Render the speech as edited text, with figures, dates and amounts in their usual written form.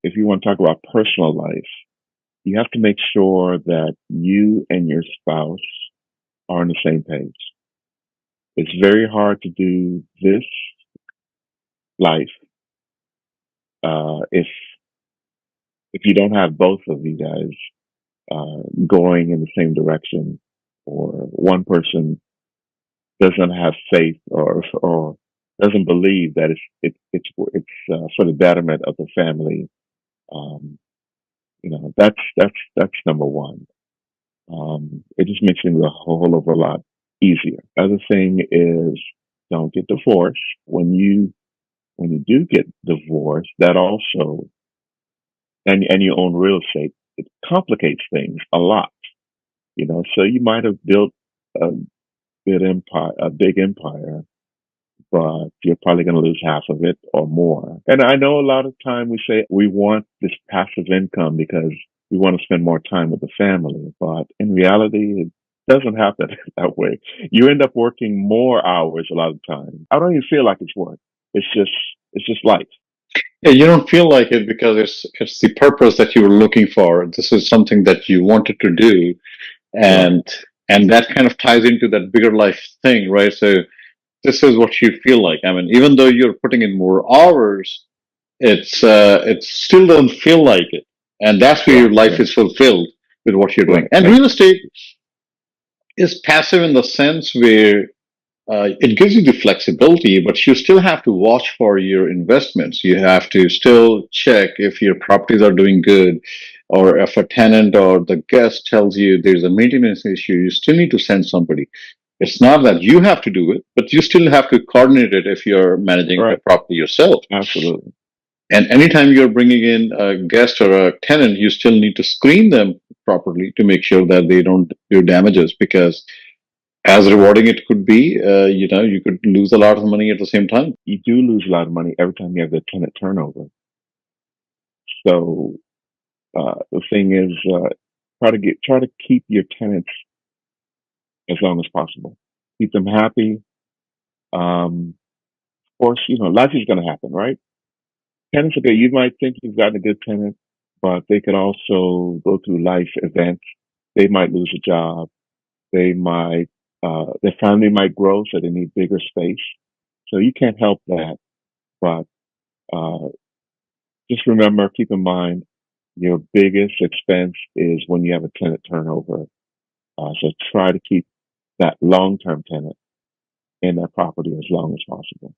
if you want to talk about personal life, you have to make sure that you and your spouse are on the same page. It's very hard to do this life if you don't have both of you guys going in the same direction, or one person doesn't have faith or doesn't believe that it's for the betterment of the family. Um, that's number one. It just makes things a whole over a lot easier. Other thing is, don't get divorced. When you do get divorced, that also, and you own real estate, it complicates things a lot. So you might have built a a big empire, but you're probably going to lose half of it or more. And I know a lot of time we say we want this passive income because we want to spend more time with the family, but in reality, it doesn't happen that way. You end up working more hours a lot of the time. I don't even feel like it's work. It's just life. Yeah, you don't feel like it because it's the purpose that you were looking for. This is something that you wanted to do, Right. and that kind of ties into that bigger life thing, right? So this is what you feel like. I mean, even though you're putting in more hours, it still doesn't feel like it, and that's where Yeah. your life Yeah. is fulfilled with what you're doing. Right. And Right. real estate is passive in the sense where it gives you the flexibility, but you still have to watch for your investments. You have to still check if your properties are doing good, or if a tenant or the guest tells you there's a maintenance issue, you still need to send somebody. It's not that you have to do it, but you still have to coordinate it if you're managing a Right. property yourself. Absolutely. And anytime you're bringing in a guest or a tenant, you still need to screen them properly to make sure that they don't do damages, because as rewarding it could be, you could lose a lot of money at the same time. You do lose a lot of money every time you have the tenant turnover. So the thing is, try to keep your tenants as long as possible. Keep them happy. Of course, life is going to happen, right? Tenants are good. You might think you've gotten a good tenant, but they could also go through life events. They might lose a job. Their family might grow, so they need bigger space. So you can't help that. But uh, just remember, keep in mind, your biggest expense is when you have a tenant turnover. So try to keep that long-term tenant in that property as long as possible.